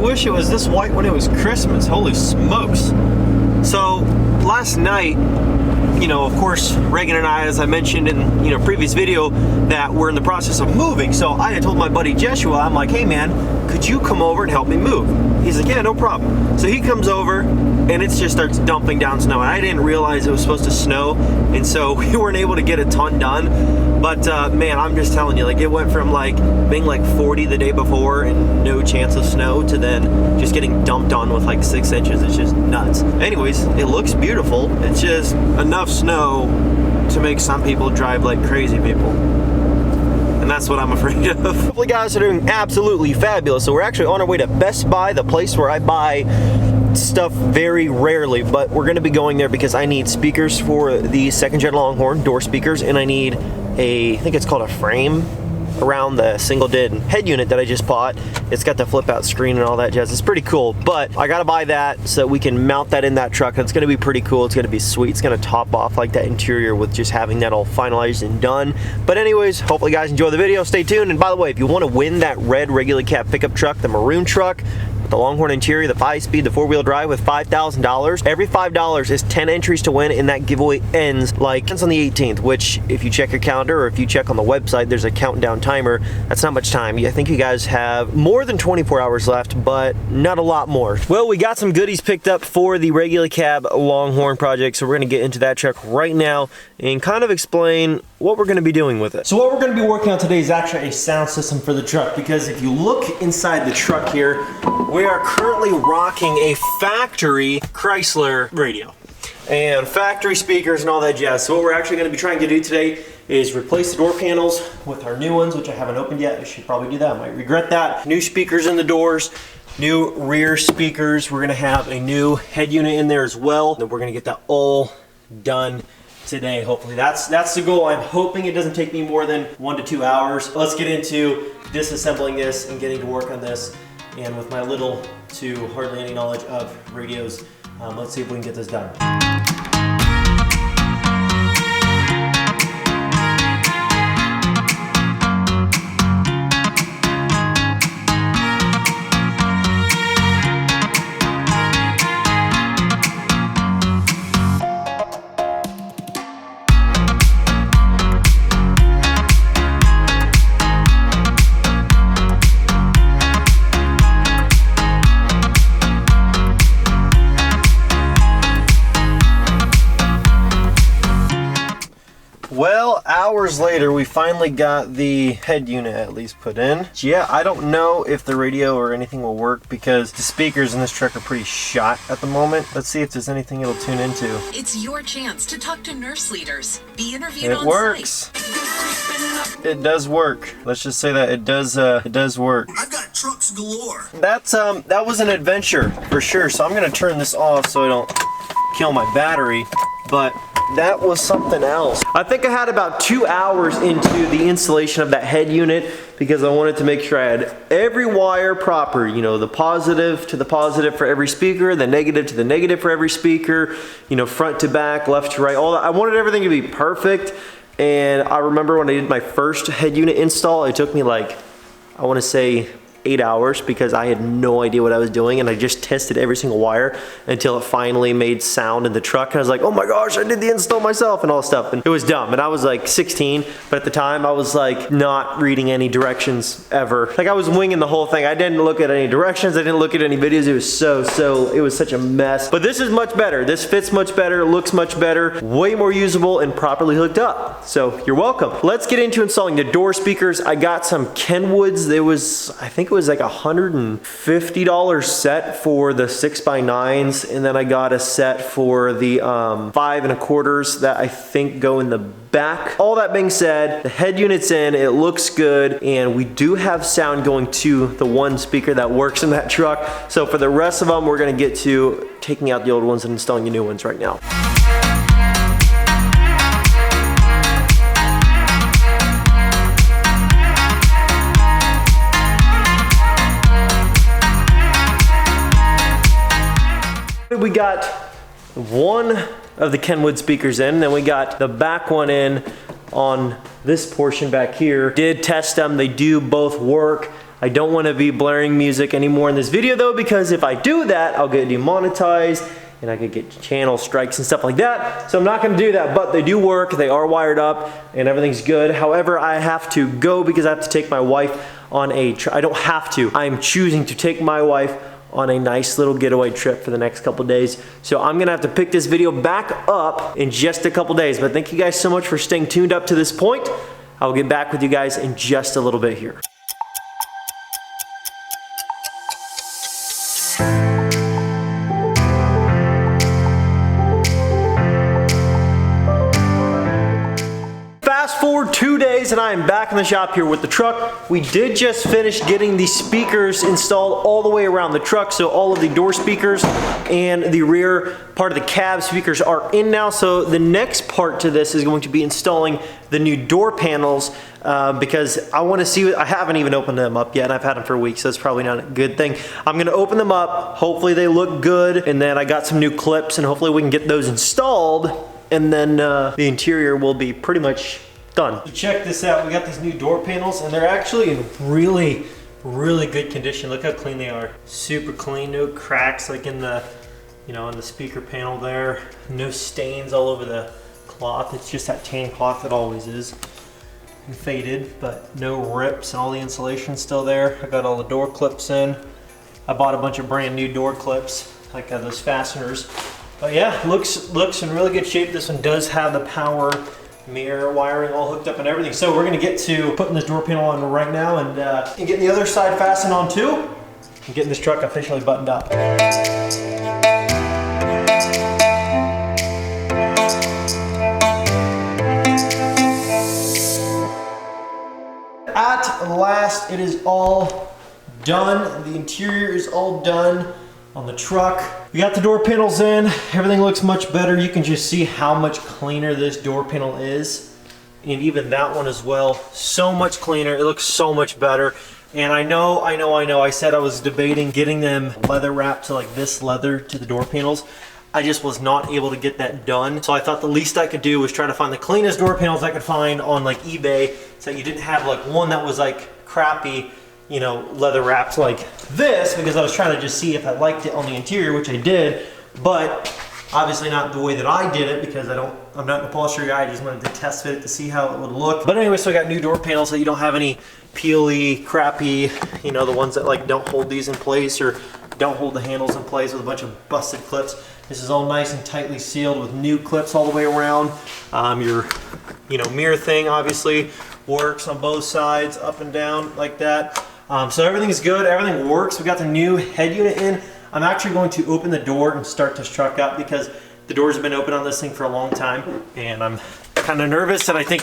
wish it was this white when it was Christmas. Holy smokes. So last night, you know, of course, Reagan and I, as I mentioned in, you know, previous video, that we're in the process of moving. So I had told my buddy Jeshua, I'm like, hey man, could you come over and help me move? He's like, yeah, no problem. So he comes over and it just starts dumping down snow. And I didn't realize it was supposed to snow. And so we weren't able to get a ton done. But man, I'm just telling you, like it went from like being like 40 the day before and no chance of snow to then just getting dumped on with like 6 inches. It's just nuts. Anyways, it looks beautiful. It's just enough snow to make some people drive like crazy people. And that's what I'm afraid of. Hopefully guys are doing absolutely fabulous. So we're actually on our way to Best Buy, the place where I buy stuff very rarely, but we're gonna be going there because I need speakers for the 2nd gen Longhorn, door speakers, and I need I think it's called a frame around the single DID head unit that I just bought. It's got the flip out screen and all that jazz. It's pretty cool, but I gotta buy that so that we can mount that in that truck. And it's gonna be pretty cool. It's gonna be sweet. It's gonna top off like that interior with just having that all finalized and done. But anyways, hopefully you guys enjoy the video. Stay tuned. And by the way, if you want to win that red regular cab pickup truck, the maroon truck, the Longhorn interior, the 5-speed, the 4-wheel drive with $5,000. Every $5 is 10 entries to win, and that giveaway ends on the 18th, which if you check your calendar or if you check on the website, there's a countdown timer. That's not much time. I think you guys have more than 24 hours left, but not a lot more. Well, we got some goodies picked up for the regular cab Longhorn project, so we're gonna get into that truck right now and kind of explain what we're gonna be doing with it. So what we're gonna be working on today is actually a sound system for the truck, because if you look inside the truck here, we are currently rocking a factory Chrysler radio and factory speakers and all that jazz. So what we're actually gonna be trying to do today is replace the door panels with our new ones, which I haven't opened yet. I should probably do that. I might regret that. New speakers in the doors, new rear speakers. We're gonna have a new head unit in there as well. Then we're gonna get that all done today. Hopefully that's the goal. I'm hoping it doesn't take me more than 1 to 2 hours. Let's get into disassembling this and getting to work on this. And with my little to hardly any knowledge of radios, let's see if we can get this done. Well, hours later, we finally got the head unit at least put in. Yeah, I don't know if the radio or anything will work because the speakers in this truck are pretty shot at the moment. Let's see if there's anything it'll tune into. It's your chance to talk to nurse leaders. Be interviewed on It works. It does work. Let's just say that it does work. I've got trucks galore. That was an adventure for sure. So I'm gonna turn this off so I don't kill my battery. But that was something else. I think I had about 2 hours into the installation of that head unit because I wanted to make sure I had every wire proper. You know, the positive to the positive for every speaker, the negative to the negative for every speaker, you know, front to back, left to right, all that. I wanted everything to be perfect. And I remember when I did my first head unit install, it took me like, I want to say 8 hours because I had no idea what I was doing, and I just tested every single wire until it finally made sound in the truck. And I was like, oh my gosh, I did the install myself and all stuff. And it was dumb. And I was like 16, but at the time I was like not reading any directions ever. Like I was winging the whole thing. I didn't look at any directions. I didn't look at any videos. It was it was such a mess. But this is much better. This fits much better, looks much better, way more usable and properly hooked up. So you're welcome. Let's get into installing the door speakers. I got some Kenwoods. There was, I think it was like $150 set for the 6x9s, and then I got a set for the 5 1/4s that I think go in the back. All that being said, the head unit's in, it looks good, and we do have sound going to the one speaker that works in that truck. So for the rest of them, we're gonna get to taking out the old ones and installing the new ones right now. We got one of the Kenwood speakers in, then we got the back one in on this portion back here. Did test them, they do both work. I don't want to be blaring music anymore in this video though, because if I do that, I'll get demonetized and I could get channel strikes and stuff like that. So I'm not gonna do that, but they do work, they are wired up, and everything's good. However, I have to go because I have to take my wife on I don't have to, I'm choosing to take my wife on a nice little getaway trip for the next couple days. So I'm gonna have to pick this video back up in just a couple days. But thank you guys so much for staying tuned up to this point. I'll get back with you guys in just a little bit here. Fast forward 2 days and I am back in the shop here with the truck. We did just finish getting the speakers installed all the way around the truck. So all of the door speakers and the rear part of the cab speakers are in now. So the next part to this is going to be installing the new door panels because I want to see, I haven't even opened them up yet and I've had them for weeks, so that's probably not a good thing. I'm going to open them up, hopefully they look good, and then I got some new clips and hopefully we can get those installed, and then the interior will be pretty much done. So check this out, we got these new door panels and they're actually in really good condition. Look how clean they are. Super clean, no cracks like in the, you know, in the speaker panel there. No stains all over the cloth. It's just that tan cloth that always is. And faded, but no rips, and all the insulation's still there. I got all the door clips in. I bought a bunch of brand new door clips, like those fasteners. But yeah, looks in really good shape. This one does have the power mirror wiring all hooked up and everything. So we're gonna get to putting this door panel on right now and getting the other side fastened on too, and getting this truck officially buttoned up. At last, it is all done. The interior is all done on the truck. We got the door panels in. Everything looks much better. You can just see how much cleaner this door panel is. And even that one as well. So much cleaner. It looks so much better. And I know. I said I was debating getting them leather wrapped to like this leather to the door panels. I just was not able to get that done. So I thought the least I could do was try to find the cleanest door panels I could find on like eBay, so you didn't have like one that was like crappy, you know, leather wrapped like this, because I was trying to just see if I liked it on the interior, which I did, but obviously not the way that I did it, because I'm not an upholstery guy. I just wanted to test fit it to see how it would look. But anyway, so I got new door panels so you don't have any peely, crappy, you know, the ones that like don't hold these in place or don't hold the handles in place with a bunch of busted clips. This is all nice and tightly sealed with new clips all the way around. Your, you know, mirror thing obviously works on both sides, up and down like that. So everything's good, everything works. We got the new head unit in. I'm actually going to open the door and start this truck up because the doors have been open on this thing for a long time, and I'm kind of nervous and I think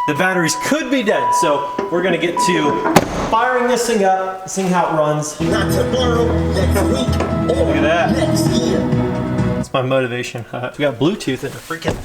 the batteries could be dead. So we're gonna get to firing this thing up, seeing how it runs. Not tomorrow, next week, or Look at that. next year. That's my motivation. We got Bluetooth in the freaking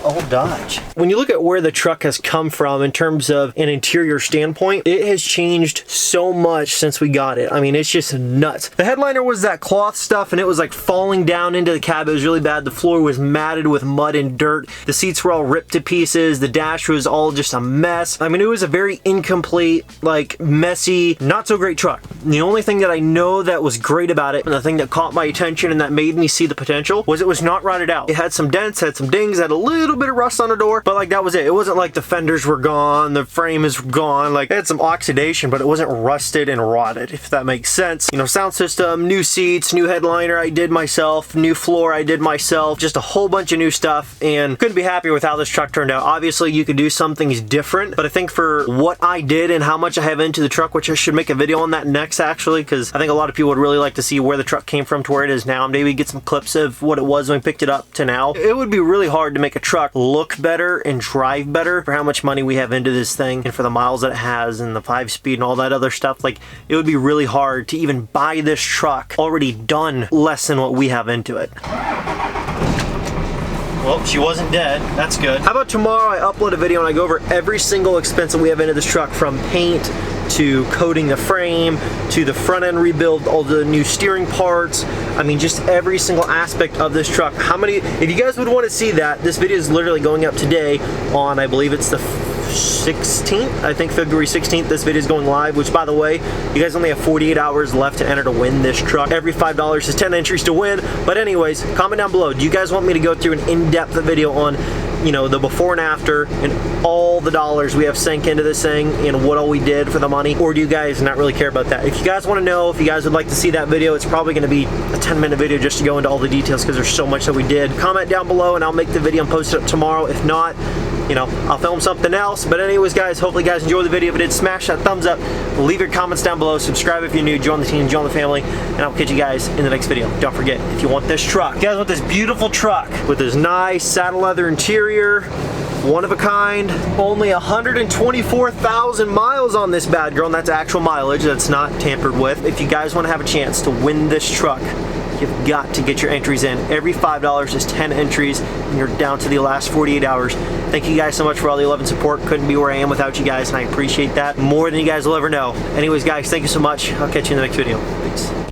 old Dodge. When you look at where the truck has come from in terms of an interior standpoint, it has changed so much since we got it. I mean, it's just nuts. The headliner was that cloth stuff and it was like falling down into the cab. It was really bad. The floor was matted with mud and dirt. The seats were all ripped to pieces. The dash was all just a mess. I mean, it was a very incomplete, like messy, not so great truck. The only thing that I know that was great about it, and the thing that caught my attention and that made me see the potential, was it was not rotted out. It had some dents, had some dings, had a little bit of rust on the door, but like that was it. It wasn't like the fenders were gone, the frame is gone. Like it had some oxidation, but it wasn't rusted and rotted, if that makes sense. You know, sound system, new seats, new headliner I did myself, new floor I did myself, just a whole bunch of new stuff, and couldn't be happier with how this truck turned out. Obviously you could do some things different, but I think for what I did and how much I have into the truck, which I should make a video on that next actually, because I think a lot of people would really like to see where the truck came from to where it is now, and maybe get some clips of what it was when we picked it up to now. It would be really hard to make a truck look better and drive better for how much money we have into this thing and for the miles that it has and the 5-speed and all that other stuff. Like, it would be really hard to even buy this truck already done less than what we have into it. Well, she wasn't dead. That's good. How about tomorrow I upload a video and I go over every single expense that we have into this truck, from paint to coating the frame to the front end rebuild, all the new steering parts. I mean, just every single aspect of this truck. How many, if you guys would want to see that, this video is literally going up today on, I believe it's the 16th, I think February 16th, this video is going live, which by the way, you guys only have 48 hours left to enter to win this truck. Every $5 is 10 entries to win. But anyways, comment down below. Do you guys want me to go through an in-depth video on, you know, the before and after and all the dollars we have sank into this thing and what all we did for the money? Or do you guys not really care about that? If you guys want to know, if you guys would like to see that video, it's probably going to be a 10-minute video just to go into all the details because there's so much that we did. Comment down below and I'll make the video and post it up tomorrow. If not, you know, I'll film something else. But anyways, guys, hopefully you guys enjoyed the video. If you did, smash that thumbs up, leave your comments down below, subscribe if you're new, join the team, join the family, and I'll catch you guys in the next video. Don't forget, if you want this truck, you guys want this beautiful truck with this nice saddle leather interior, one of a kind, only 124,000 miles on this bad girl, and that's actual mileage, that's not tampered with. If you guys want to have a chance to win this truck, you've got to get your entries in. Every $5 is 10 entries, and you're down to the last 48 hours. Thank you guys so much for all the love and support. Couldn't be where I am without you guys, and I appreciate that more than you guys will ever know. Anyways, guys, thank you so much. I'll catch you in the next video. Peace.